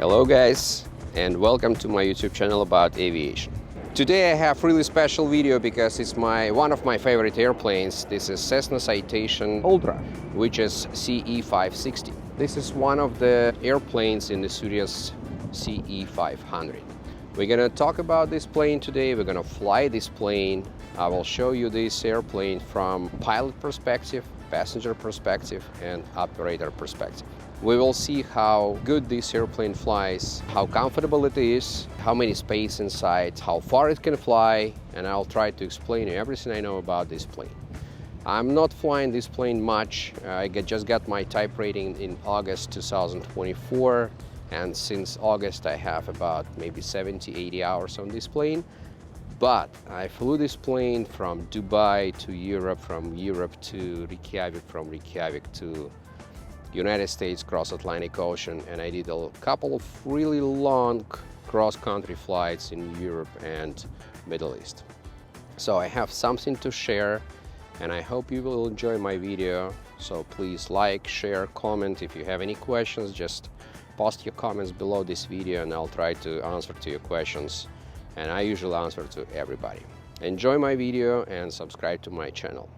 Hello guys, and welcome to my YouTube channel about aviation. Today I have really special video because it's one of my favorite airplanes. This is Cessna Citation Ultra, which is CE560. This is one of the airplanes in the series CE500. We're gonna talk about this plane today. We're gonna fly this plane. I will show you this airplane from pilot perspective, passenger perspective, and operator perspective. We will see how good this airplane flies, how comfortable it is, how many space inside, how far it can fly, and I'll try to explain everything I know about this plane. I'm not flying this plane much. I just got my type rating in August 2024, and since August I have about maybe 70-80 hours on this plane. But I flew this plane from Dubai to Europe, from Europe to Reykjavik, from Reykjavik to United States cross-Atlantic Ocean, and I did a couple of really long cross-country flights in Europe and Middle East. So I have something to share, and I hope you will enjoy my video. So please like, share, comment. If you have any questions, just post your comments below this video and I'll try to answer to your questions. And I usually answer to everybody. Enjoy my video and subscribe to my channel.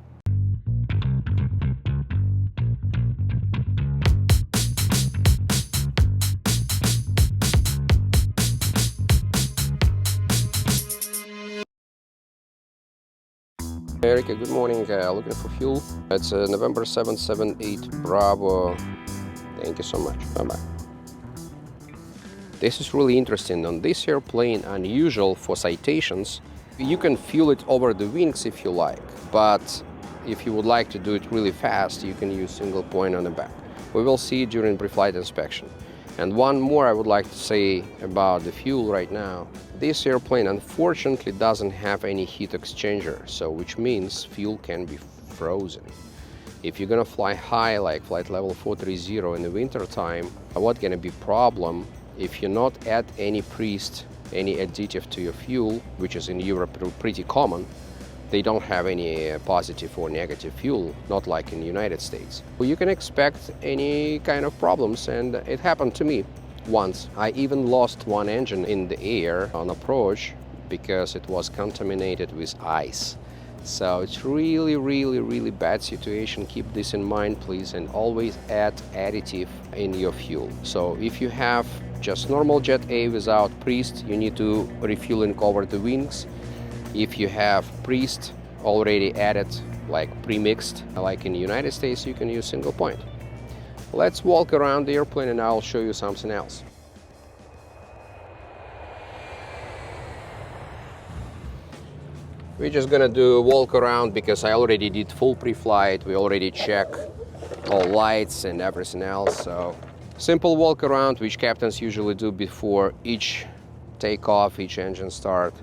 Erika, good morning. Looking for fuel. It's November 778 Bravo. Thank you so much. Bye-bye. This is really interesting. On this airplane, unusual for citations, you can fuel it over the wings if you like, but if you would like to do it really fast, you can use single point on the back. We will see during pre-flight inspection. And one more I would like to say about the fuel right now. This airplane unfortunately doesn't have any heat exchanger, so which means fuel can be frozen. If you're gonna fly high, like flight level 430 in the winter time, what's gonna be problem if you not add any any additive to your fuel, which is in Europe pretty common. They don't have any positive or negative fuel, not like in the United States. Well, you can expect any kind of problems, and it happened to me once. I even lost one engine in the air on approach because it was contaminated with ice. So it's really bad situation. Keep this in mind, please, and always add additive in your fuel. So if you have just normal Jet A without priest, you need to refuel and cover the wings. If you have priest already added, like pre-mixed, like in the United States, you can use single point. Let's walk around the airplane and I'll show you something else. We're just gonna do a walk around because I already did full pre-flight. We already checked all lights and everything else. So simple walk around, which captains usually do before each takeoff, each engine start.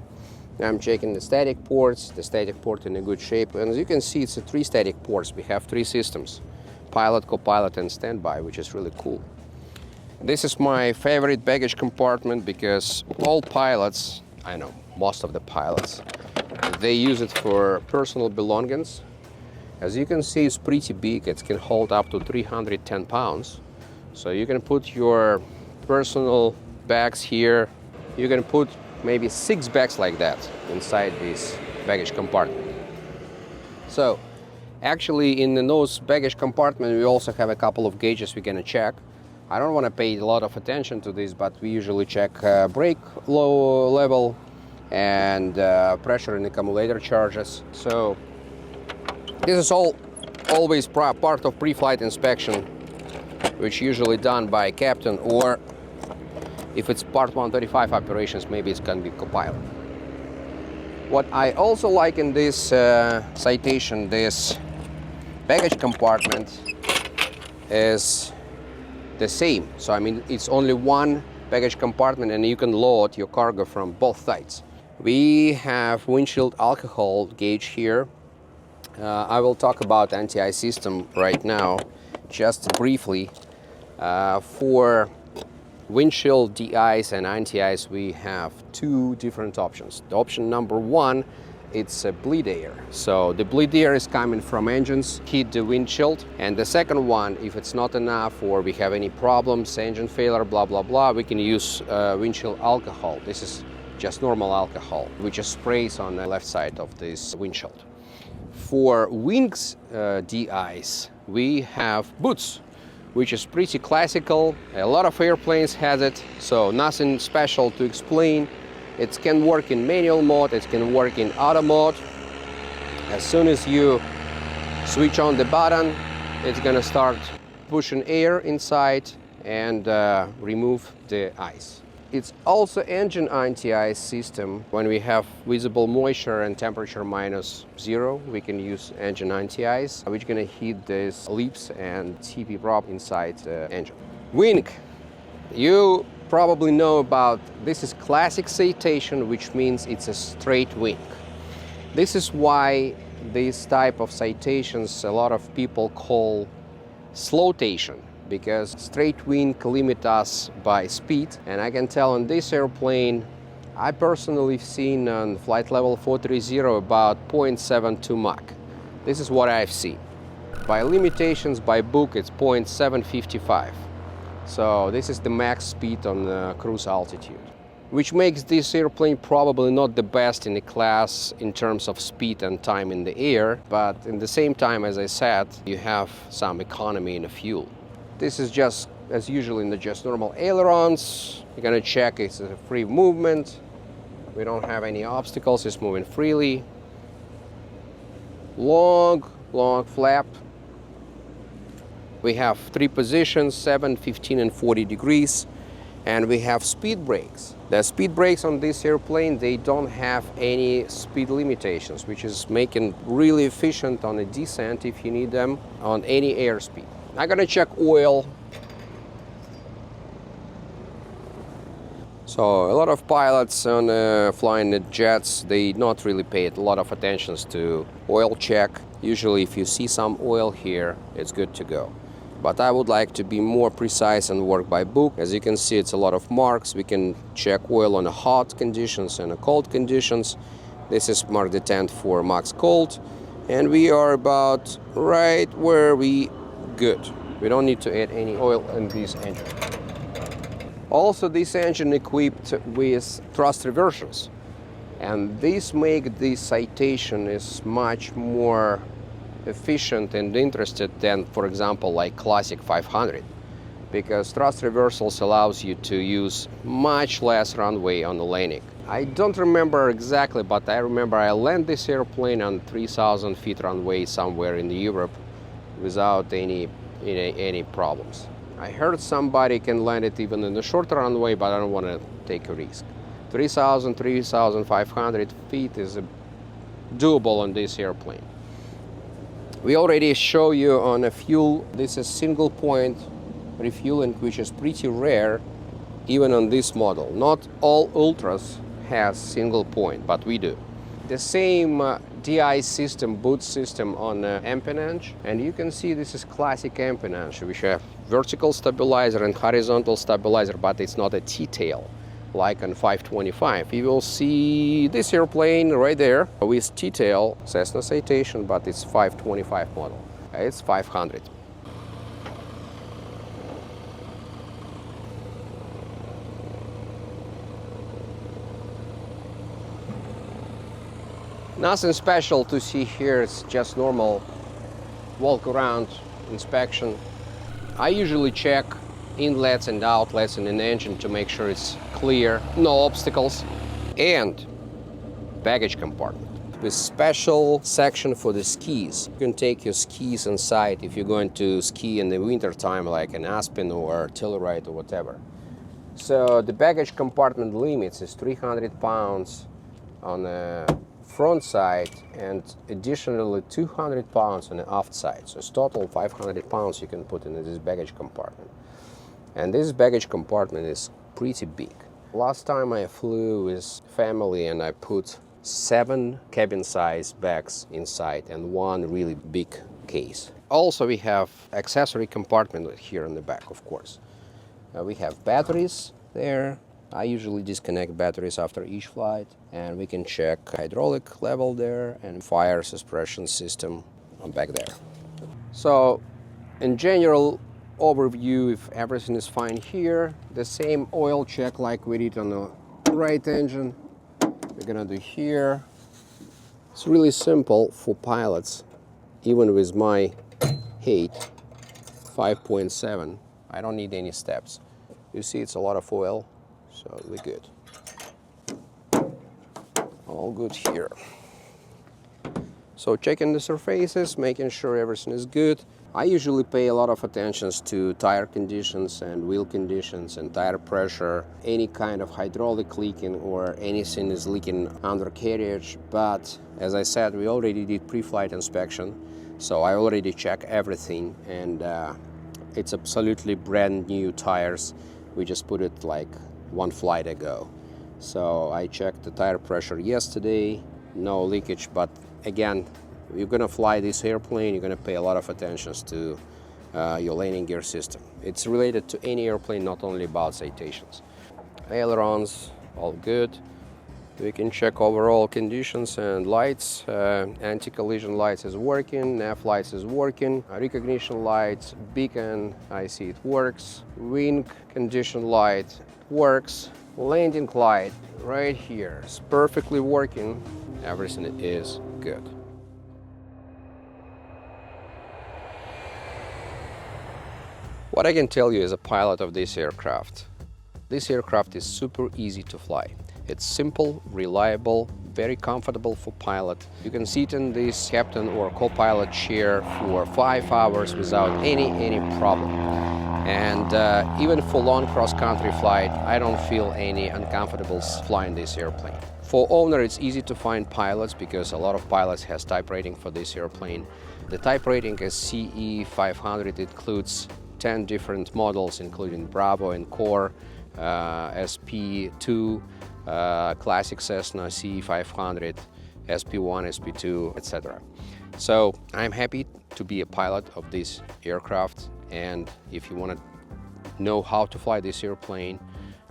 I'm checking the static ports, the static port in a good shape. And as you can see, it's 3 static ports. We have 3 systems, pilot, co-pilot, and standby, which is really cool. This is my favorite baggage compartment because all pilots, I know, most of the pilots, they use it for personal belongings. As you can see, it's pretty big. It can hold up to 310 pounds. So you can put your personal bags here. You can put maybe 6 bags like that inside this baggage compartment. So actually in the nose baggage compartment we also have a couple of gauges we're gonna check. I don't want to pay a lot of attention to this, but we usually check brake low level and pressure in accumulator charges. So this is always part of pre-flight inspection, which usually done by captain, or if it's Part 135 operations, maybe it can be co-pilot. What I also like in this Citation, this baggage compartment is the same. So I mean, it's only one baggage compartment and you can load your cargo from both sides. We have windshield alcohol gauge here. I will talk about anti-ice system right now, just briefly. For windshield de-ice and anti-ice, we have 2 different options. The option number 1 it's a bleed air. So the bleed air is coming from engines, hit the windshield. And the second one, if it's not enough or we have any problems, engine failure, blah, blah, blah, we can use windshield alcohol. This is just normal alcohol, which just sprays on the left side of this windshield. For wings de-ice, we have boots, which is pretty classical. A lot of airplanes has it, so nothing special to explain. It can work in manual mode, it can work in auto mode. As soon as you switch on the button, it's gonna start pushing air inside and remove the ice. It's also engine anti-ice system. When we have visible moisture and temperature -0, we can use engine anti-ice, which is gonna heat these lips and CP prop inside the engine. Wing. You probably know about this is classic citation, which means it's a straight wing. This is why this type of citations a lot of people call slowtation, because straight wing limit us by speed. And I can tell on this airplane, I personally seen on flight level 430 about 0.72 Mach. This is what I've seen. By limitations, by book, it's 0.755. So this is the max speed on the cruise altitude, which makes this airplane probably not the best in the class in terms of speed and time in the air, but in the same time, as I said, you have some economy in the fuel. This is just, as usual, in the just normal ailerons. You're gonna check it's a free movement. We don't have any obstacles, it's moving freely. Long flap. We have 3 positions, 7, 15, and 40 degrees. And we have speed brakes. The speed brakes on this airplane, they don't have any speed limitations, which is making really efficient on a descent if you need them on any airspeed. I'm gonna check oil. So a lot of pilots on flying the jets, they not really pay a lot of attention to oil check. Usually if you see some oil here, it's good to go. But I would like to be more precise and work by book. As you can see, it's a lot of marks. We can check oil on the hot conditions and the cold conditions. This is mark the 10th for max cold. And we are about right where we good. We don't need to add any oil in this engine. Also, this engine equipped with thrust reversions. And this make this citation is much more efficient and interested than, for example, like classic 500, because thrust reversals allows you to use much less runway on the landing. I don't remember exactly, but I remember I landed this airplane on 3,000 feet runway somewhere in Europe without any problems. I heard somebody can land it even in the shorter runway, but I don't want to take a risk. 3,000, 3,500 feet is doable on this airplane. We already show you on a fuel, this is single point refueling, which is pretty rare even on this model. Not all Ultras has single point, but we do. The same DI system, boot system on empennage, and you can see this is classic empennage, which have vertical stabilizer and horizontal stabilizer, but it's not a T-tail like on 525. You will see this airplane right there with T-tail, Cessna Citation, but it's 525 model. It's 500. Nothing special to see here, it's just normal walk around inspection. I usually check inlets and outlets in an engine to make sure it's clear, no obstacles, and baggage compartment with special section for the skis. You can take your skis inside if you're going to ski in the winter time, like an Aspen or Telluride or whatever. So the baggage compartment limits is 300 pounds on the front side and additionally 200 pounds on the aft side. So it's total 500 pounds you can put in this baggage compartment. And this baggage compartment is pretty big. Last time I flew with family and I put 7 cabin size bags inside and 1 really big case. Also we have accessory compartment here in the back, of course. We have batteries there, I usually disconnect batteries after each flight, and we can check hydraulic level there and fire suppression system back there. So in general overview, if everything is fine here, the same oil check like we did on the right engine, we're gonna do here. It's really simple for pilots, even with my height 5.7. I don't need any steps. You see it's a lot of oil, so we're good. All good here. So checking the surfaces, making sure everything is good. I usually pay a lot of attention to tire conditions and wheel conditions and tire pressure, any kind of hydraulic leaking or anything is leaking under carriage. But as I said, we already did pre-flight inspection, so I already checked everything, and it's absolutely brand new tires. We just put it like one flight ago. So I checked the tire pressure yesterday, no leakage, but again, you're gonna fly this airplane, you're gonna pay a lot of attention to your landing gear system. It's related to any airplane, not only about citations. Ailerons, all good. We can check overall conditions and lights. Anti-collision lights is working, nav lights is working, recognition lights, beacon, I see it works. Wing condition light works. Landing light right here is perfectly working. Everything is good. What I can tell you as a pilot of this aircraft is super easy to fly. It's simple, reliable, very comfortable for pilot. You can sit in this captain or co-pilot chair for 5 hours without any problem. And even for long cross-country flight, I don't feel any uncomfortable flying this airplane. For owner, it's easy to find pilots because a lot of pilots has type rating for this airplane. The type rating is CE 500. It includes 10 different models, including Bravo and Core, SP2, Classic Cessna CE500, SP1, SP2, etc. So I'm happy to be a pilot of this aircraft, and if you want to know how to fly this airplane,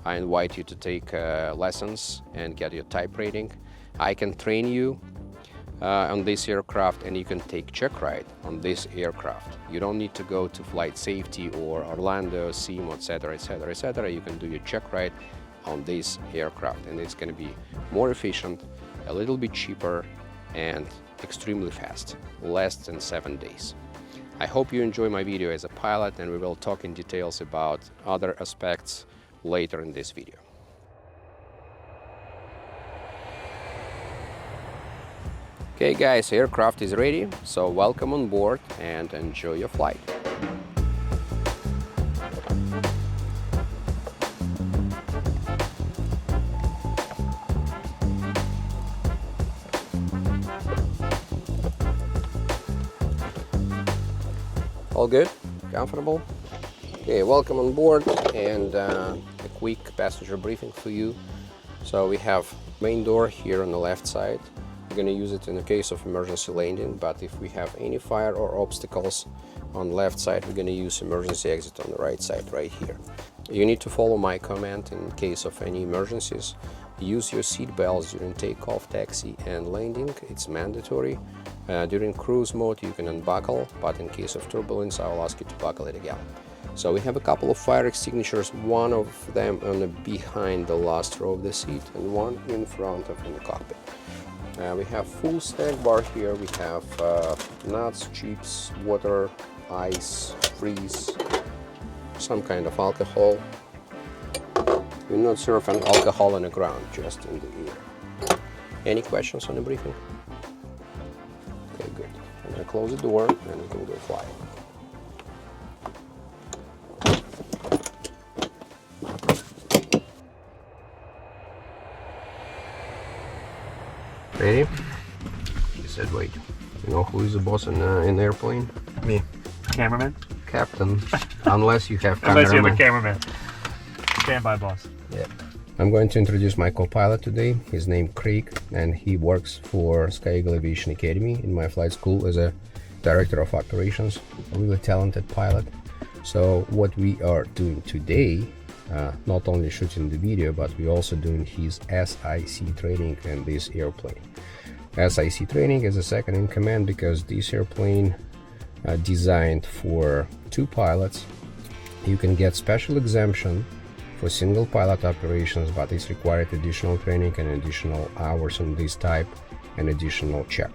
I invite you to take lessons and get your type rating. I can train you on this aircraft, and you can take check ride on this aircraft. You don't need to go to flight safety or Orlando, SEAM, etc., etc., etc. You can do your check ride on this aircraft, and it's going to be more efficient, a little bit cheaper, and extremely fast, less than 7 days. I hope you enjoy my video as a pilot, and we will talk in details about other aspects later in this video. Okay guys, aircraft is ready, so welcome on board and enjoy your flight. All good? Comfortable? Okay, welcome on board, and a quick passenger briefing for you. So we have main door here on the left side. We're going to use it in the case of emergency landing, but if we have any fire or obstacles on the left side, we're going to use emergency exit on the right side, right here. You need to follow my command in case of any emergencies. Use your seat belts during takeoff, taxi, and landing. It's mandatory. During cruise mode, you can unbuckle, but in case of turbulence, I will ask you to buckle it again. So we have a couple of fire extinguishers, one of them on the behind the last row of the seat and one in front of in the cockpit. We have full snack bar here. We have nuts, chips, water, ice, freeze, some kind of alcohol. We're not serving alcohol on the ground, just in the air. Any questions on the briefing? Okay, good. I'm gonna close the door and we can go fly. Ready? He said, wait. You know who is the boss in the airplane? Me. Cameraman? Captain. Unless you have cameraman. Unless you have a cameraman. Standby boss. Yeah. I'm going to introduce my co-pilot today. His name Craig, and he works for Sky Eagle Aviation Academy in my flight school as a director of operations. A really talented pilot. So what we are doing today not only shooting the video, but we're also doing his SIC training in this airplane. SIC training is a second in command because this airplane designed for 2 pilots. You can get special exemption for single pilot operations, but it's required additional training and additional hours on this type and additional check.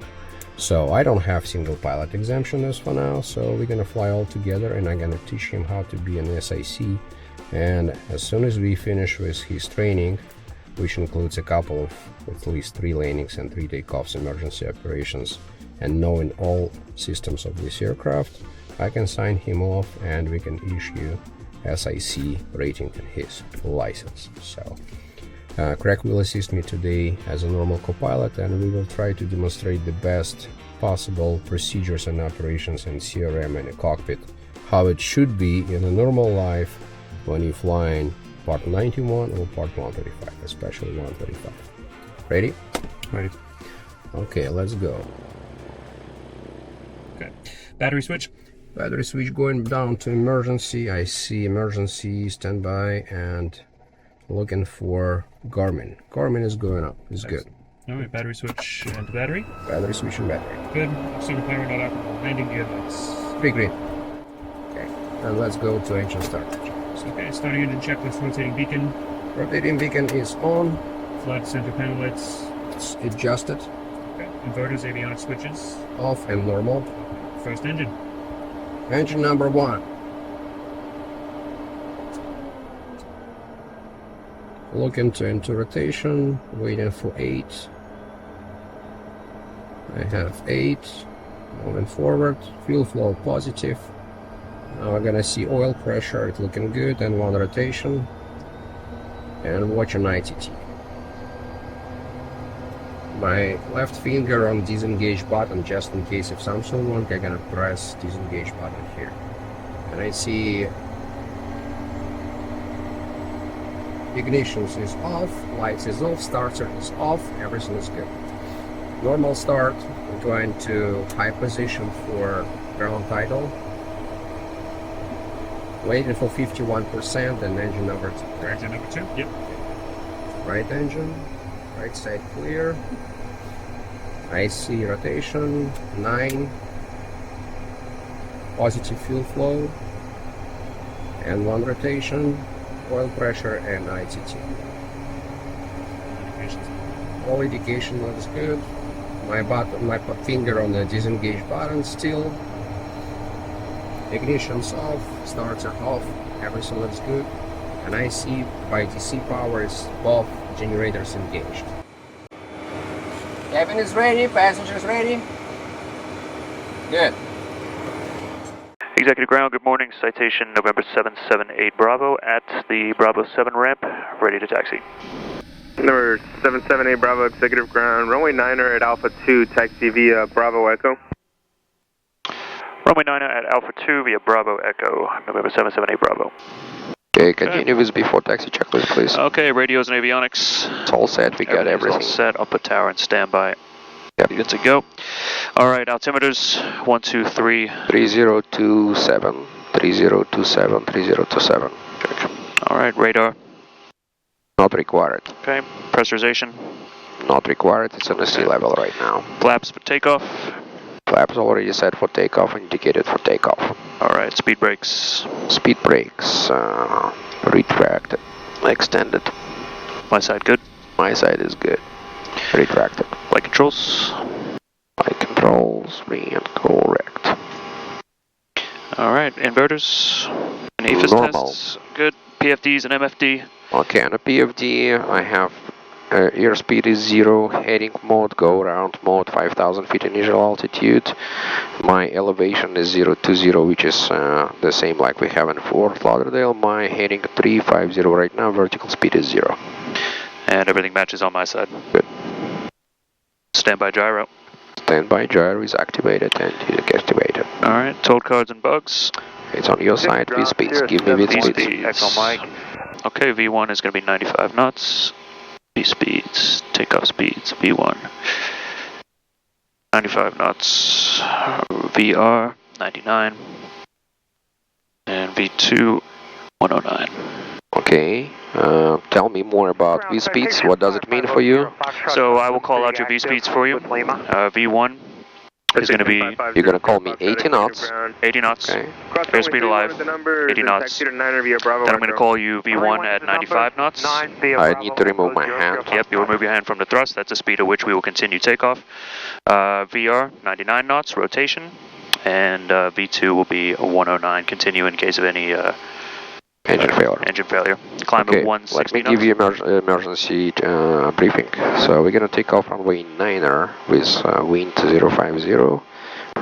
So I don't have single pilot exemption as for now, so we're gonna fly all together and I'm gonna teach him how to be an SIC. And as soon as we finish with his training, which includes a couple of at least 3 landings and 3 takeoffs, emergency operations, and knowing all systems of this aircraft, I can sign him off and we can issue SIC rating in his license. So Craig will assist me today as a normal co-pilot, and we will try to demonstrate the best possible procedures and operations in CRM in a cockpit, how it should be in a normal life when you're flying Part 91 or Part 135, especially 135. Ready? Ready. Okay, let's go. Okay. Battery switch. Battery switch going down to emergency. I see emergency, standby, and looking for Garmin. Garmin is going up. It's good. All right, battery switch and battery. Battery switch and battery. Good. Super power not operable. Landing gear lights. 3 green. Okay, and let's go to engine start. Okay, starting engine checklist, rotating beacon. Rotating beacon is on. Flight center panel lights. It's adjusted. Okay. Inverters, avionics switches. Off and normal. First engine. Engine number 1. Looking into rotation, waiting for 8. I have 8. Moving forward, fuel flow positive. Now we're gonna see oil pressure, it's looking good, and 1 rotation. And watch an ITT. My left finger on disengage button, just in case if something wrong, I'm gonna press disengage button here. And I see ignitions is off, lights is off, starter is off, everything is good. Normal start, we're going to high position for ground tidal. Waiting for 51% and engine number 2. Engine number 2, yep. Right engine, right side clear. I see rotation, 9. Positive fuel flow. And 1 rotation, oil pressure and ITT. All indication looks good. My finger on the disengage button still. Ignition's off, starts are off, everything looks good. And I see by DC power is both generators engaged. Cabin is ready, passengers ready. Good. Executive Ground, good morning. Citation November 778 Bravo at the Bravo 7 ramp, ready to taxi. Number 778 Bravo, Executive Ground, runway 9er at Alpha 2, taxi via Bravo Echo. Runway 9er at Alpha 2 via Bravo Echo, November 778 Bravo. Okay, continue with before taxi checklist, please. Okay, radios and avionics. It's all set, we got everything. All set, up a tower and standby. Yep. Good to go. All right, altimeters, 1, 2, 3. 3027, 3027, 3027. Check. All right, radar. Not required. Okay, pressurization. Not required, it's on the sea level right now. Flaps for takeoff. Flaps already set for takeoff, indicated for takeoff. All right, speed brakes. Speed brakes, retracted, extended. My side good. My side is good. Retracted. Flight controls. Flight controls, being correct. All right, inverters. And AFIS Normal. tests. Good. PFDs and MFD. Okay, on a PFD, I have airspeed is 0, heading mode, go around mode, 5,000 feet initial altitude. My elevation is 020, which is the same like we have in Fort Lauderdale. My heading 350 right now, vertical speed is 0. And everything matches on my side. Good. Standby gyro. Standby gyro is activated and deactivated. All right, told cards and bugs. It's on your side, V speeds. Give me V speeds. Echo Mike. Okay, V1 is going to be 95 knots. V speeds, takeoff speeds, V1. 95 knots. VR, 99. And V2, 109. Okay, Okay, tell me more about V-speeds. What does it mean for you? So I will call out your V-speeds for you. V1 is going to be... You're going to call me 80 knots. 80 knots. Okay. Airspeed alive, 80 knots. Then I'm going to call you V1 at 95 knots. I need to remove my hand. Yep, you remove your hand from the thrust. That's the speed at which we will continue takeoff. VR, 99 knots, rotation. And V2 will be 109, continue in case of any... engine failure. Engine failure. Climb at 160 let me knots. give you emergency briefing. So we're going to take off runway 9er with wind 050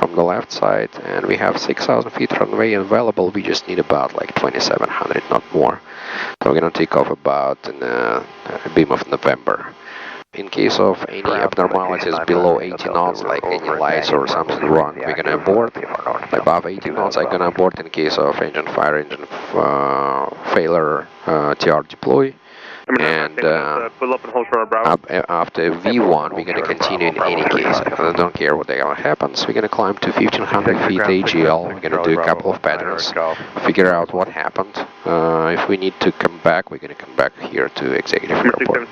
from the left side, and we have 6,000 feet runway available. We just need about like 2,700, not more. So we're going to take off about in a beam of November. In case of any abnormalities below 80 knots, like any lights or something wrong, we're gonna abort. Above 80 knots, I'm gonna abort in case of engine fire, engine failure, TR deploy. And after V1, we're gonna continue in any case. I don't care what happens. We're gonna climb to 1,500 feet AGL. We're gonna do a couple of patterns, figure out what happened. If we need to come back, we're gonna come back here to executive airport.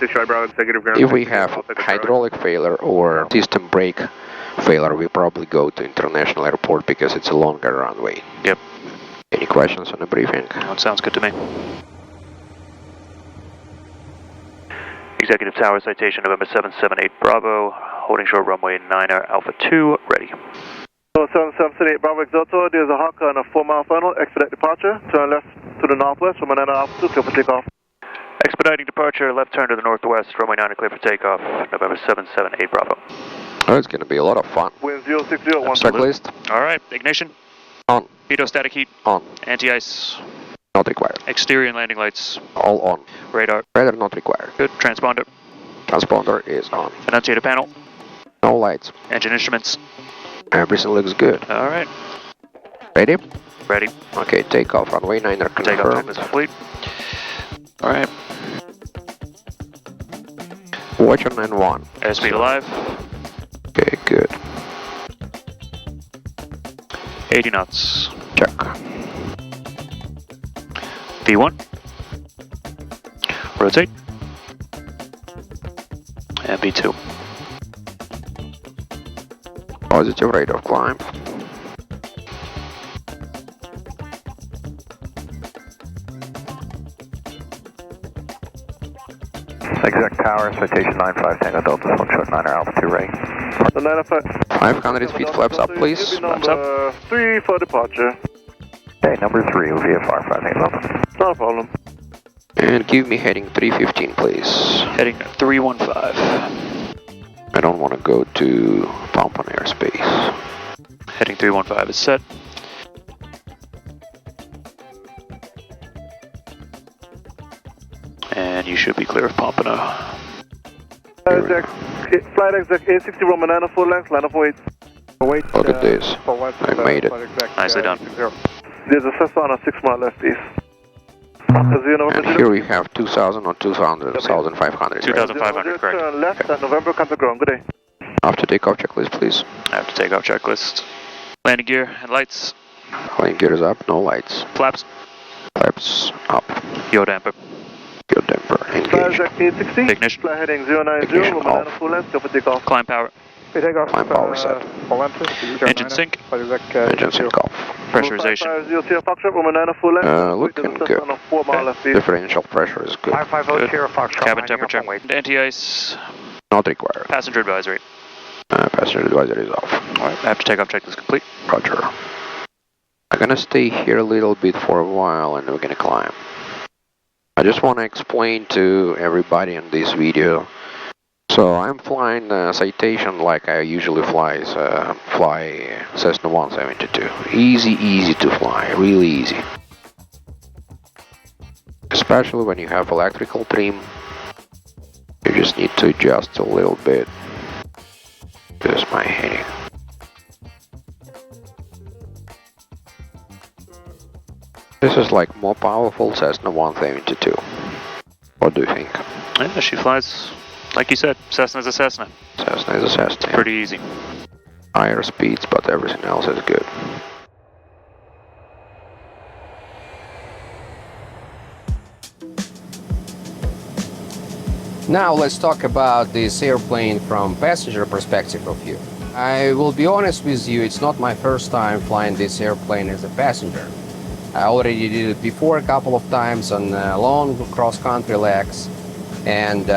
If we have hydraulic failure or system brake failure, we probably go to international airport because it's a longer runway. Yep. Any questions on the briefing? That sounds good to me. Executive Tower Citation November 778 Bravo, holding short runway 9er Alpha 2, ready. 778 Bravo Exoto, there's a Hawker on a 4-mile final, expedite departure, turn left to the northwest, runway 9er Alpha 2, clear for takeoff. Expediting departure, left turn to the northwest, runway 9er clear for takeoff, November 778 Bravo. Oh, it's going to be a lot of fun. Wind 0601. Checklist. Alright, ignition. On. Pitot static heat. On. Anti-ice. Not required. Exterior and landing lights. All on. Radar. Radar not required. Good. Transponder. Transponder is on. Annunciator panel. No lights. Engine instruments. Everything looks good. Alright. Ready? Ready. Okay, takeoff. Runway 9er confirmed. Takeoff checklist complete. Alright. Watch on 9-1. Airspeed alive. Okay, good. 80 knots. Check. V1. Rotate. And V2. Positive rate of climb. Exec Tower, Citation 95 Tango Delta, Foxtrot 9er Alpha 2 ready. The 905. 500 feet flaps up, please. Flaps up. 3 for departure. Okay, number 3, VFR 5 Tango Delta. Not a problem. And give me heading 315, please. Heading 315. I don't want to go to Pompon airspace. Heading 315 is set. And you should be clear of Pompano. Flight exec 860 Roman 9 full length, line of weight. Look at this. I made it. Nicely done. There's a Cessna on a 6-mile left east. And here we have 2,000 or 2,500. 2,500, correct. Turn left at November, contact ground. Good day. After takeoff checklist, please. After takeoff checklist. Landing gear and lights. Landing gear is up, no lights. Flaps. Flaps up. Yaw damper. Yaw damper engaged. 860. Ignition. Fly heading 090, Ignition Roman 9 off. full length, go for takeoff. Climb power. Climb power set. Engine sync. Engine sync off. Pressurization. 550 Foxtrot, Roman 9 full length. Looking good. On a 4-mile left east. Differential pressure is good. 550 Sierra Foxtrot. Cabin temperature. Anti-ice. Not required. Passenger advisory. Passenger advisory is off. Alright, after takeoff checklist complete. Roger. I'm gonna stay here a little bit for a while and we're gonna climb. I just want to explain to everybody in this video. So I'm flying Citation like I usually fly Cessna 172. Easy to fly, really easy. Especially when you have electrical trim. You just need to adjust a little bit. Here's my heading. This is like more powerful Cessna 172. What do you think? Yeah, she flies, like you said, Cessna's a Cessna. Cessna is a Cessna. Yeah. Pretty easy. Higher speeds, but everything else is good. Now let's talk about this airplane from passenger perspective of view. I will be honest with you, it's not my first time flying this airplane as a passenger. I already did it before a couple of times on long cross-country legs, and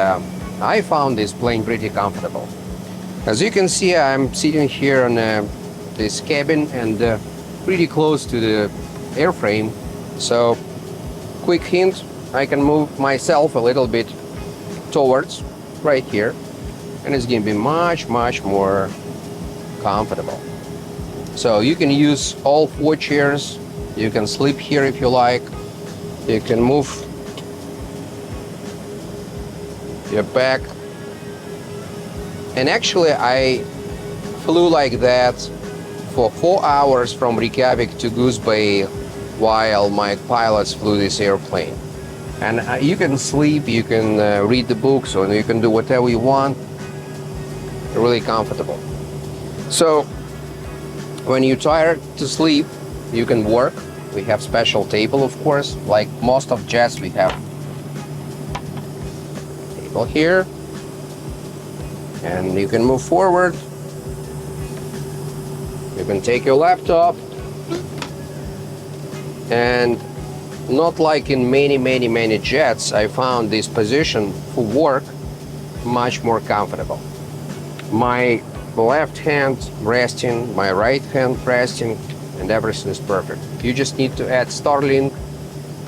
I found this plane pretty comfortable. As you can see, I'm sitting here on this cabin and pretty close to the airframe. So, quick hint, I can move myself a little bit towards right here, and it's going to be much more comfortable. So you can use all 4 chairs. You can sleep here if you like. You can move your back. And actually I flew like that for 4 hours from Reykjavik to Goose Bay while my pilots flew this airplane. And you can sleep, you can read the books, or you can do whatever you want. Really comfortable. So when you're tired to sleep, you can work. We have special table, of course, like most of jets. We have table here, and you can move forward. You can take your laptop, and not like in many jets, I found this position for work much more comfortable. My left hand resting, my right hand resting, and everything is perfect. You just need to add Starlink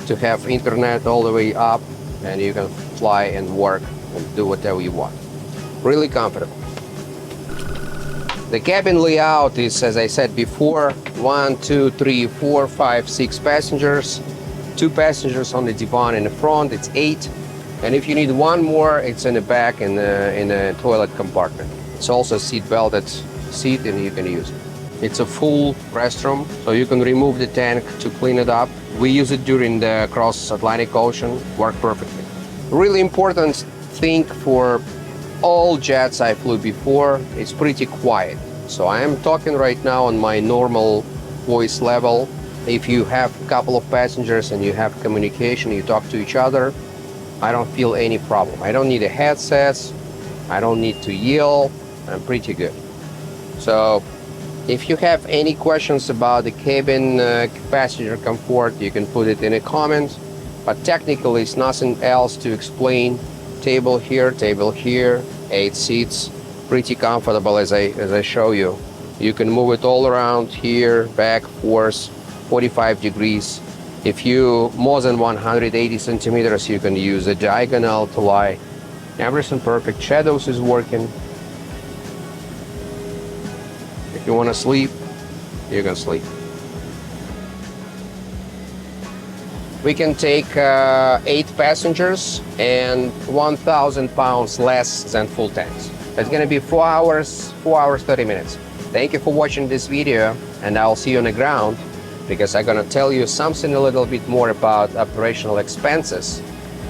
to have internet all the way up, and you can fly and work and do whatever you want. Really comfortable. The cabin layout is, as I said before, 1, 2, 3, 4, 5, 6 passengers. 2 passengers on the divan in the front, it's 8. And if you need one more, it's in the back in the toilet compartment. It's also a seat belted seat, and you can use it. It's a full restroom, so you can remove the tank to clean it up. We use it during the cross-Atlantic Ocean, worked perfectly. Really important thing for all jets I flew before, it's pretty quiet. So I am talking right now on my normal voice level. If you have a couple of passengers and you have communication, you talk to each other, I don't feel any problem. I don't need a headset, I don't need to yell, I'm pretty good. So if you have any questions about the cabin passenger comfort, you can put it in a comment, but technically it's nothing else to explain. Table here, 8 seats, pretty comfortable as I show you. You can move it all around here, back, forth, 45 degrees. If you more than 180 centimeters, you can use a diagonal to lie. Everything perfect. Shadows is working. If you want to sleep, you can sleep. We can take 8 passengers and 1,000 pounds less than full tanks. It's going to be 4 hours 30 minutes. Thank you for watching this video, and I'll see you on the ground, because I'm going to tell you something a little bit more about operational expenses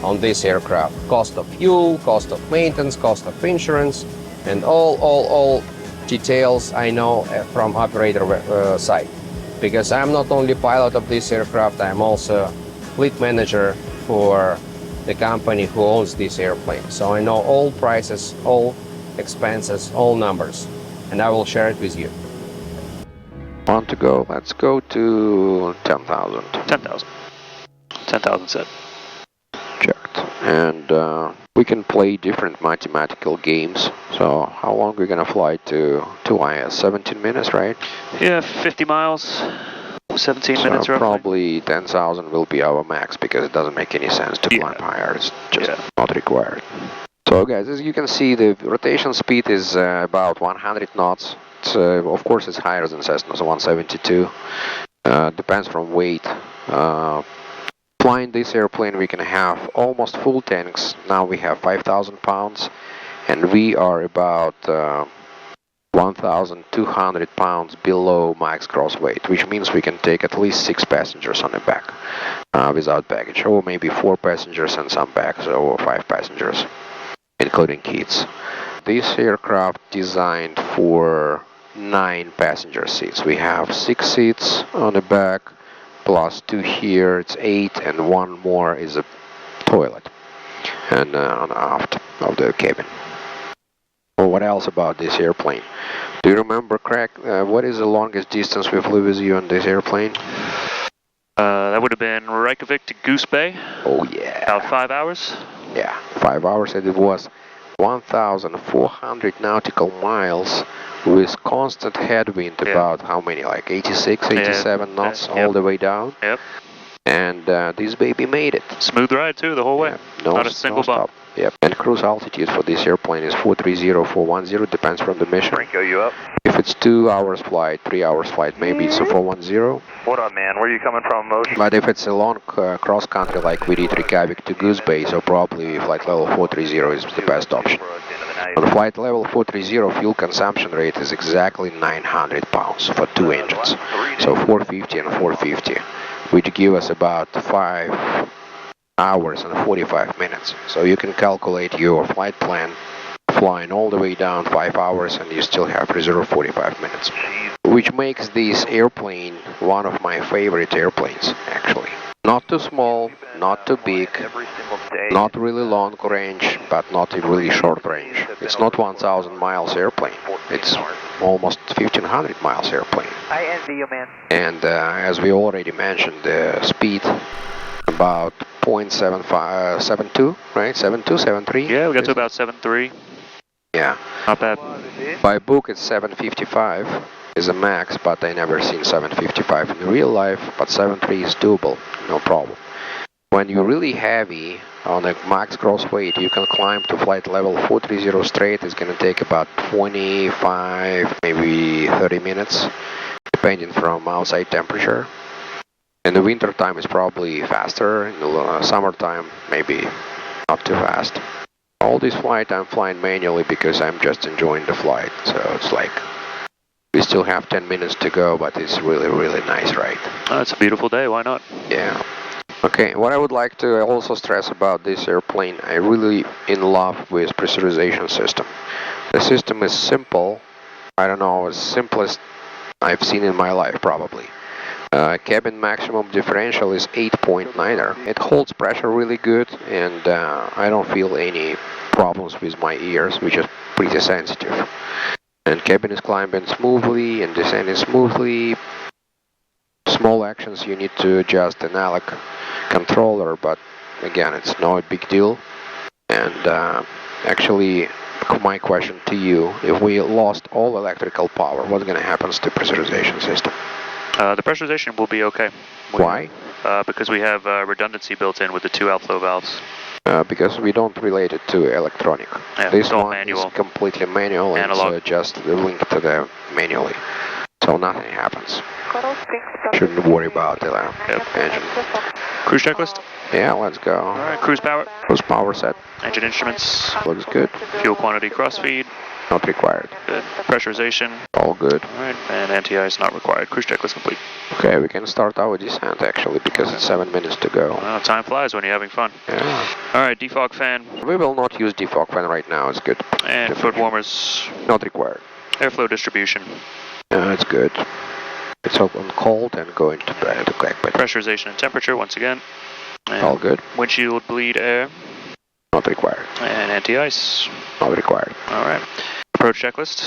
on this aircraft. Cost of fuel, cost of maintenance, cost of insurance, and all details I know from operator side. Because I'm not only pilot of this aircraft, I'm also fleet manager for the company who owns this airplane. So I know all prices, all expenses, all numbers, and I will share it with you. Want to go? Let's go to 10,000. 10,000. 10,000 set. Checked. And we can play different mathematical games. So how long are we gonna fly to IS? 17 minutes, right? Yeah, 50 miles. 17 minutes roughly. Probably 10,000 will be our max, because it doesn't make any sense to climb higher. It's just not required. So guys, as you can see, the rotation speed is about 100 knots. It's, of course, it's higher than Cessna's 172. Depends from weight. Flying this airplane, we can have almost full tanks. Now we have 5,000 pounds, and we are about 1,200 pounds below max gross weight, which means we can take at least 6 passengers on the back without baggage, or maybe 4 passengers and some bags, or 5 passengers, including kids. This aircraft designed for 9 passenger seats. We have 6 seats on the back, plus 2 here, it's 8, and 1 more is a toilet. and on aft of the cabin. Well, what else about this airplane? Do you remember, Craig, what is the longest distance we flew with you on this airplane? That would have been Reykjavik to Goose Bay. Oh yeah. About 5 hours. Yeah, 5 hours, and it was 1,400 nautical miles with constant headwind, about how many, like 86, 87 knots all the way down. Yep. And this baby made it. Smooth ride too, the whole way. No, Not a single bump. Yep. And cruise altitude for this airplane is 430, 410, depends from the mission. Franco, you up? If it's 2 hours flight, 3 hours flight, maybe it's a 410. What up, man? Where are you coming from, Motion? But if it's a long cross country like we did Reykjavik to Goose Bay, so probably flight level 430 is the best option. On flight level 430, fuel consumption rate is exactly 900 pounds for 2 engines. So 450 and 450, which give us about 5 hours and 45 minutes. So you can calculate your flight plan, flying all the way down 5 hours, and you still have reserve 45 minutes. Which makes this airplane one of my favorite airplanes, actually. Not too small, not too big, not really long range, but not a really short range. It's not 1,000 miles airplane. It's almost 1,500 miles airplane. I envy you, man. And as we already mentioned, the speed about 0.72, right? 72, 73? Yeah, we got to about 7.3. Yeah. Not bad. By book it's 755 is a max, but I never seen 755 in real life, but 7.3 is doable, no problem. When you're really heavy on a max gross weight, you can climb to flight level 430 straight. It's going to take about 25, maybe 30 minutes, depending from outside temperature. In the winter time it's probably faster, in the summertime maybe not too fast. All this flight I'm flying manually because I'm just enjoying the flight, so it's like we still have 10 minutes to go, but it's really, really nice ride. Oh, it's a beautiful day, why not? Yeah. Okay, what I would like to also stress about this airplane, I'm really in love with pressurization system. The system is simple, I don't know, as simplest I've seen in my life probably. Cabin maximum differential is 8.9er. It holds pressure really good, and I don't feel any problems with my ears, which is pretty sensitive. And cabin is climbing smoothly and descending smoothly. Small actions you need to adjust an ALEC controller, but again, it's no big deal. And actually, my question to you, if we lost all electrical power, what's going to happen to the pressurization system? The pressurization will be okay. Why? Because we have redundancy built in with the 2 outflow valves. Because we don't relate it to electronic. Yeah, this one manual. is completely manual, and it's just linked to the manually. So nothing happens. Shouldn't worry about the engine. Cruise checklist? Yeah, let's go. Alright, cruise power. Cruise power set. Engine instruments. Looks good. Fuel quantity crossfeed. Not required. Good. Pressurization. All good. Alright, and anti-ice not required. Cruise checklist complete. Okay, we can start our descent actually, because it's 7 minutes to go. Well, time flies when you're having fun. Yeah. Alright, defog fan. We will not use defog fan right now, it's good. And foot warmers. Not required. Airflow distribution. It's good. It's open cold and going to bed. Pressurization and temperature once again. And all good. Windshield bleed air. Not required. And anti-ice. Not required. Alright. Approach checklist.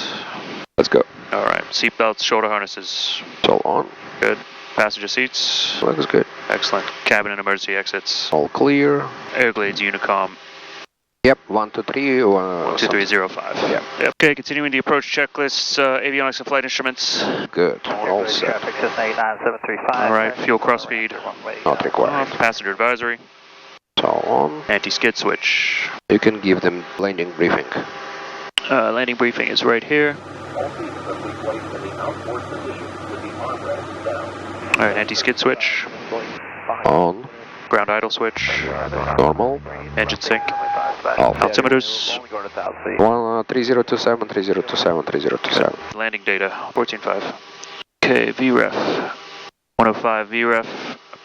Let's go. Alright. Seatbelts, shoulder harnesses. It's all on. Good. Passenger seats. Looks good. Excellent. Cabin and emergency exits. All clear. Airglades, Unicom. Yep, 1, 2, 3. 12305. Yep. Okay, continuing the approach checklist, avionics and flight instruments. Good. All set. Alright, fuel crossfeed. Not required. Passenger advisory. It's all on. Anti-skid switch. You can give them landing briefing. Landing briefing is right here. Alright, anti-skid switch. On. Ground idle switch. Normal. Engine sync. Off. Altimeters. 3027, 3027, 3027. Landing data, 14.5. Okay, VREF. 105 VREF.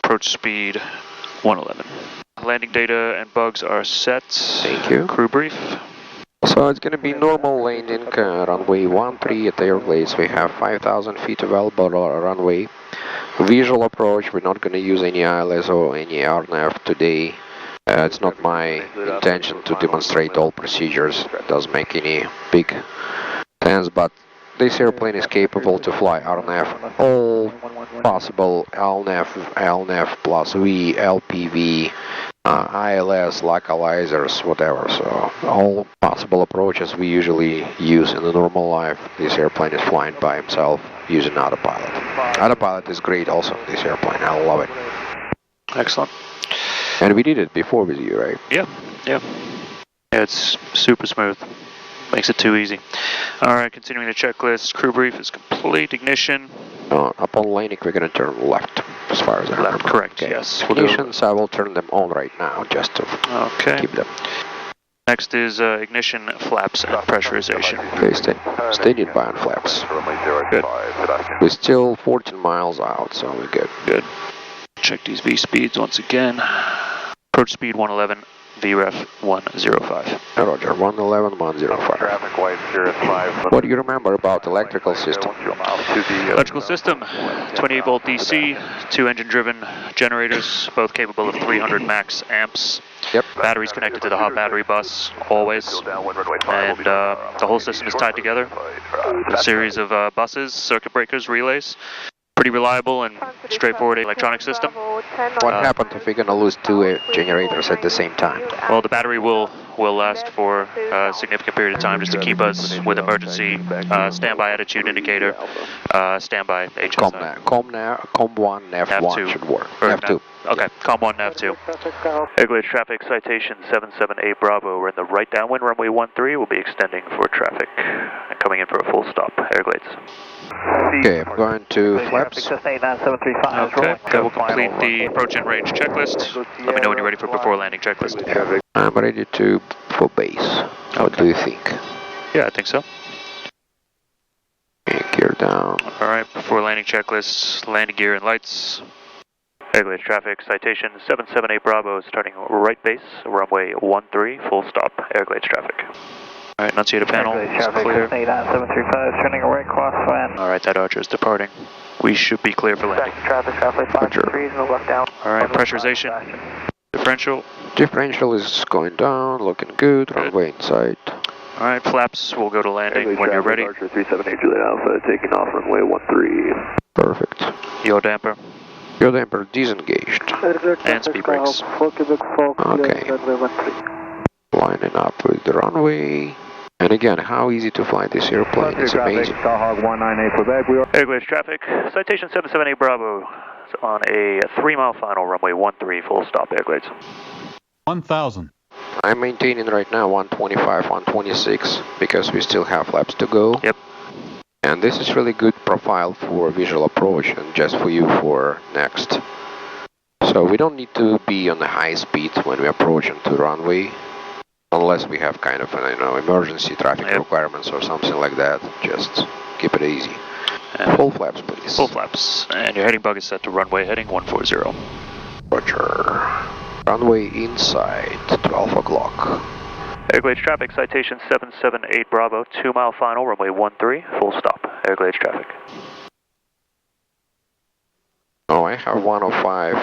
Approach speed, 111. Landing data and bugs are set. Thank you. Crew brief. So it's going to be normal landing, runway 13 at Airglades. We have 5,000 feet available runway. Visual approach, we're not going to use any ILS or any RNAV today. It's not my intention to demonstrate all procedures. It doesn't make any big sense, but this airplane is capable to fly RNF, all possible LNF plus V, LPV, ILS, localizers, whatever. So all possible approaches we usually use in the normal life. This airplane is flying by himself using autopilot. Autopilot is great also in this airplane. I love it. Excellent. And we did it before with you, right? Yeah. It's super smooth. Makes it too easy. Alright, continuing the checklist. Crew brief is complete. Ignition. Upon landing, we're going to turn left, as far as I remember. Correct, okay. yes. Ignitions, I will turn them on right now, just to keep them. Next is ignition, flaps, and pressurization. Okay, steady by on flaps. Good. We're still 14 miles out, so we're good. Good. Check these V speeds once again. Approach speed 111, VREF 105. Roger, 111, 105. What do you remember about electrical system? Electrical system, 28 volt DC, 2 engine driven generators, both capable of 300 max amps. Yep. Batteries connected to the hot battery bus, always. And the whole system is tied together. A series of buses, circuit breakers, relays. Pretty reliable and straightforward electronic system. What happened if we're going to lose 2 generators at the same time? Well, the battery will last for a significant period of time just to keep us with emergency standby attitude indicator, standby HSI. COM1, Nav1 should work. Nav2. Okay, COM1, Nav2. Airglades traffic citation 778 Bravo. We're in the right downwind runway 13. We'll be extending for traffic and coming in for a full stop. Airglades. Okay, I'm going to flaps. Okay, that will complete the approach and range checklist. Let me know when you're ready for before landing checklist. I'm ready for base. What do you think? Yeah, I think so. Okay, gear down. Alright, before landing checklist, landing gear and lights. Airglades traffic citation 778 Bravo, starting right base, runway 13, full stop. Airglades traffic. Alright, enunciator panel is clear. 735, turning right crosswind. Alright, that Archer is departing. We should be clear for landing. Traffic, 5 no left down. Alright, pressurization. Differential. Differential is going down, looking good, runway inside. Alright, flaps, we'll go to landing when you're ready. Archer 378 Juliet Alpha, taking off runway 13. Perfect. Yaw damper. Your damper disengaged. And speed brakes. Okay. Lining up with the runway. And again, how easy to fly this airplane, it's amazing. Airglades traffic, citation 778 Bravo. It's on a 3-mile final, runway 13, full stop, Airglades. 1,000. I'm maintaining right now 125, 126, because we still have laps to go. Yep. And this is really good profile for visual approach and just for you for next. So we don't need to be on the high speed when we approach into the runway. Unless we have kind of, emergency traffic requirements or something like that. Just keep it easy. And full flaps, please. Full flaps. And your heading bug is set to runway heading 140. Roger. Runway inside, 12 o'clock. Airglades traffic, citation 778 Bravo, 2-mile final, runway 13, full stop. Airglades traffic. Oh, I have 105.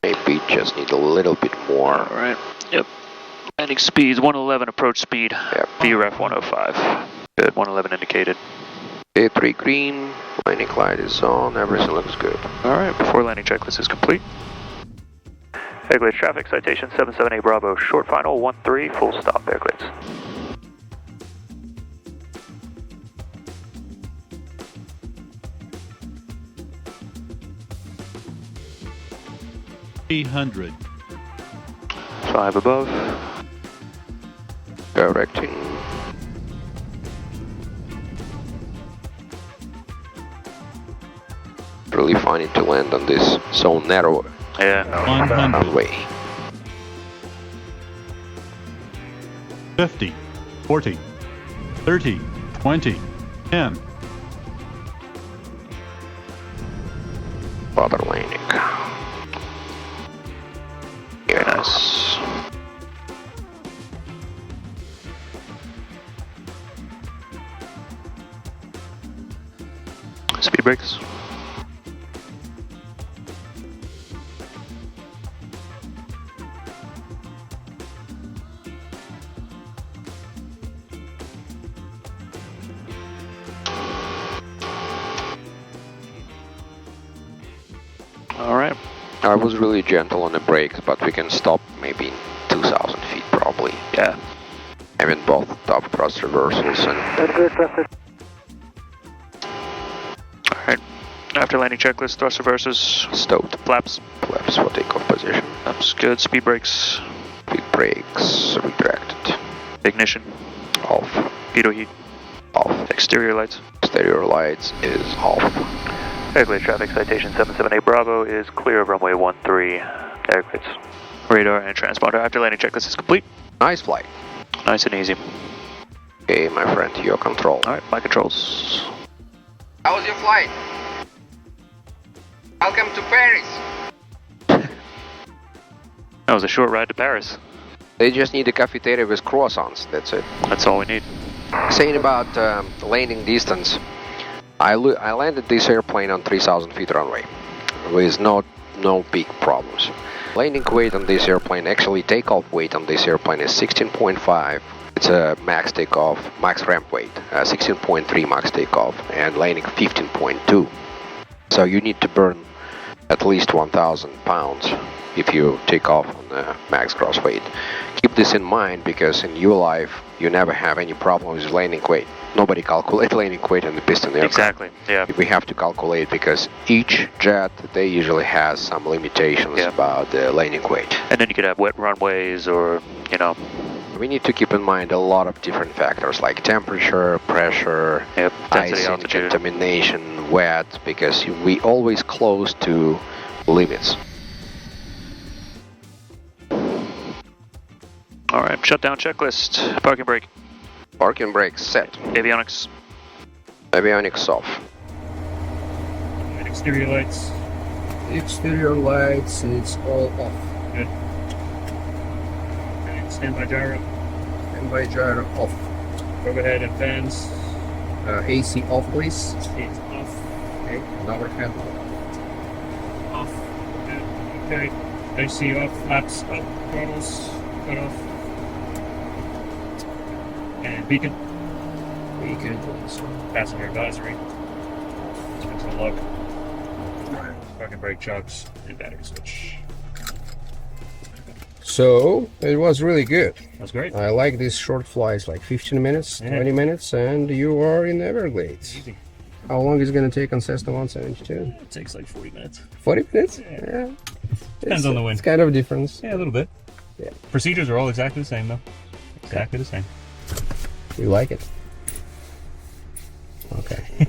Maybe just need a little bit more. Alright, yep. Landing speeds 111, approach speed. Yep. VREF 105. Good, 111 indicated. A3 green, landing light is on, everything looks good. Alright, before landing checklist is complete. Airglades traffic, citation 778 Bravo, short final 13, full stop, Airglades. $800. 5 above. Directing. Really finding to land on this so narrow runway. 50, 40, 30, 20, 10. Further landing. Very nice. Speed brakes. I was really gentle on the brakes, but we can stop maybe 2,000 feet probably. Yeah. Having both top thrust reversals and... Alright. After landing checklist, thrust reverses. Stowed. Flaps. Flaps for takeoff position. That's good. Speed brakes. Speed brakes retracted. Ignition. Off. Pitot heat. Off. Exterior lights. Exterior lights is off. Everglades traffic citation 778 Bravo is clear of runway 13. Everglades. Radar and transponder after landing checklist is complete. Nice flight. Nice and easy. Okay, my friend, your control. Alright, my controls. How was your flight? Welcome to Paris. That was a short ride to Paris. They just need a cafeteria with croissants, that's it. That's all we need. Saying about landing distance, I landed this airplane on 3,000 feet runway with no big problems. Landing weight on this airplane, actually takeoff weight on this airplane is 16.5. It's a max takeoff, max ramp weight, 16.3 max takeoff, and landing 15.2. So you need to burn at least 1,000 pounds if you take off on the max gross weight. Keep this in mind because in your life you never have any problems with landing weight. Nobody calculates landing weight on the piston aircraft. Exactly, yeah. We have to calculate because each jet, they usually has some limitations about the landing weight. And then you could have wet runways or, you know. We need to keep in mind a lot of different factors like temperature, pressure, density, icing, altitude, contamination, wet, because we always close to limits. Alright, shutdown checklist. Parking brake. Parking brake set. Avionics. Avionics off. And exterior lights. Exterior lights, it's all off. Good. And standby gyro. Standby gyro off. Overhead and fans. AC off, please. It's off. Okay, overhead Off. Good. Okay. AC off. Flaps up. Throttles cut off. And beacon. Beacon, please. Passenger advisory. Into lock. Parking brake chocks and battery switch. So it was really good. That's great. I like these short flights, like 15 minutes, Yeah. 20 minutes, and you are in Everglades. Easy. How long is it going to take on Cessna 172? It takes like 40 minutes. 40 minutes? Yeah. Depends on the wind. It's kind of a difference. Yeah, a little bit. Yeah. Procedures are all exactly the same though. Exactly the same. You like it? Okay.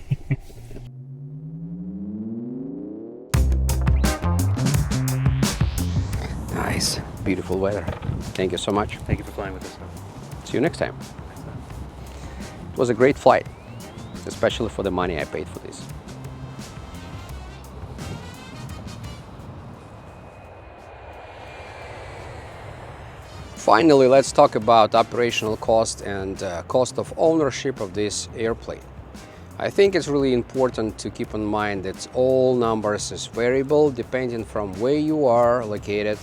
Nice. Beautiful weather. Thank you so much. Thank you for flying with us. See you next time. It was a great flight, especially for the money I paid for this. Finally, let's talk about operational cost and cost of ownership of this airplane. I think it's really important to keep in mind that all numbers is variable depending from where you are located,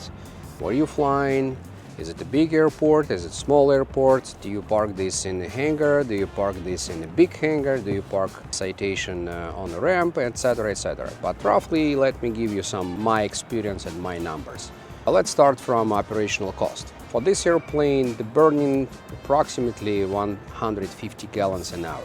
where you're flying. Is it a big airport? Is it small airport? Do you park this in a hangar? Do you park this in a big hangar? Do you park Citation on a ramp, etc., etc.? But roughly, let me give you some my experience and my numbers. Let's start from operational cost. For this airplane, the burning approximately 150 gallons an hour.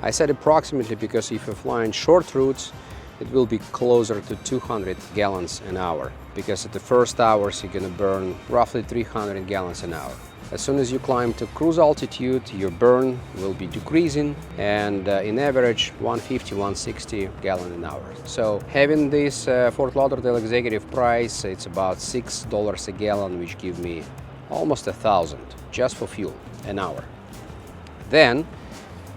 I said approximately because if you're flying short routes, it will be closer to 200 gallons an hour, because at the first hours you're going to burn roughly 300 gallons an hour. As soon as you climb to cruise altitude, your burn will be decreasing, and in average 150-160 gallon an hour. So having this Fort Lauderdale executive price, it's about $6 a gallon, which give me almost $1,000 just for fuel an hour. Then,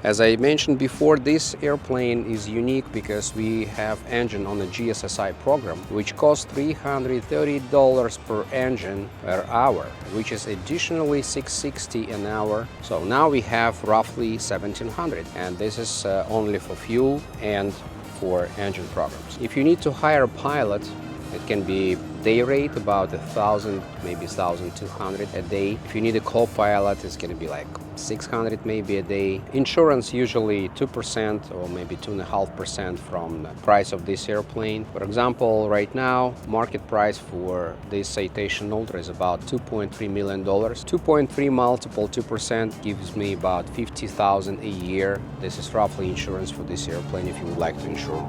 as I mentioned before, this airplane is unique because we have engine on the GSSI program, which costs $330 per engine per hour, which is additionally $660 an hour. So now we have roughly $1,700, and this is only for fuel and for engine programs. If you need to hire a pilot, it can be day rate, about 1,000, maybe 1,200 a day. If you need a co-pilot, it's going to be like 600 maybe a day. Insurance usually 2% or maybe 2.5% from the price of this airplane. For example, right now market price for this Citation Ultra is about $2.3 million. 2.3 multiple 2% gives me about 50,000 a year. This is roughly insurance for this airplane if you would like to insure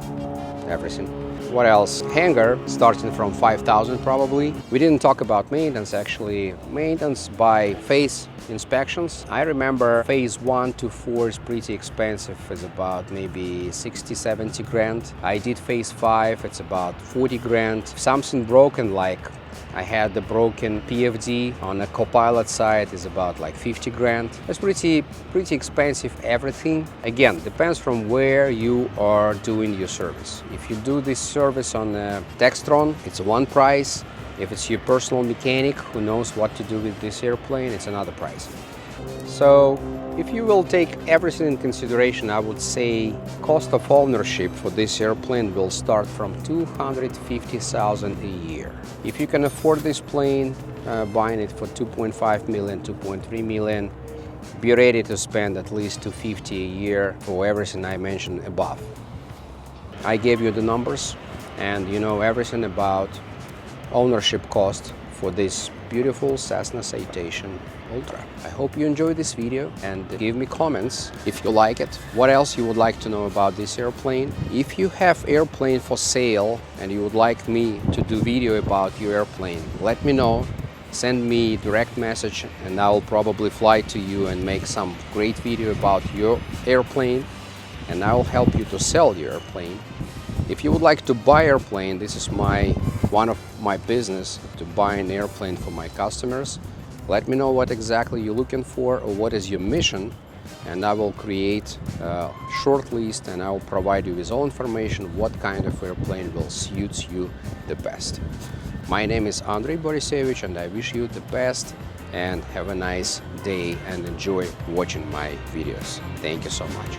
everything. What else? Hangar starting from 5,000 probably. We didn't talk about maintenance actually. Maintenance by phase inspections. I remember phase 1 to 4 is pretty expensive. It's about maybe 60-70 grand. I did phase 5, it's about 40 grand. If something broken, like I had the broken PFD on the co-pilot side, is about like 50 grand. That's pretty expensive everything. Again, depends from where you are doing your service. If you do this service on Textron, it's one price. If it's your personal mechanic who knows what to do with this airplane, it's another price. So if you will take everything in consideration, I would say cost of ownership for this airplane will start from 250,000 a year. If you can afford this plane, buying it for 2.5 million, 2.3 million, be ready to spend at least 250 a year for everything I mentioned above. I gave you the numbers and you know everything about ownership cost for this beautiful Cessna Citation Ultra. I hope you enjoyed this video and give me comments if you like it. What else you would like to know about this airplane? If you have airplane for sale and you would like me to do video about your airplane, let me know. Send me direct message and I will probably fly to you and make some great video about your airplane, and I will help you to sell your airplane. If you would like to buy airplane, this is one of my business, to buy an airplane for my customers. Let me know what exactly you're looking for or what is your mission, and I will create a short list and I will provide you with all information what kind of airplane will suit you the best. My name is Andrey Borisevich and I wish you the best and have a nice day and enjoy watching my videos. Thank you so much.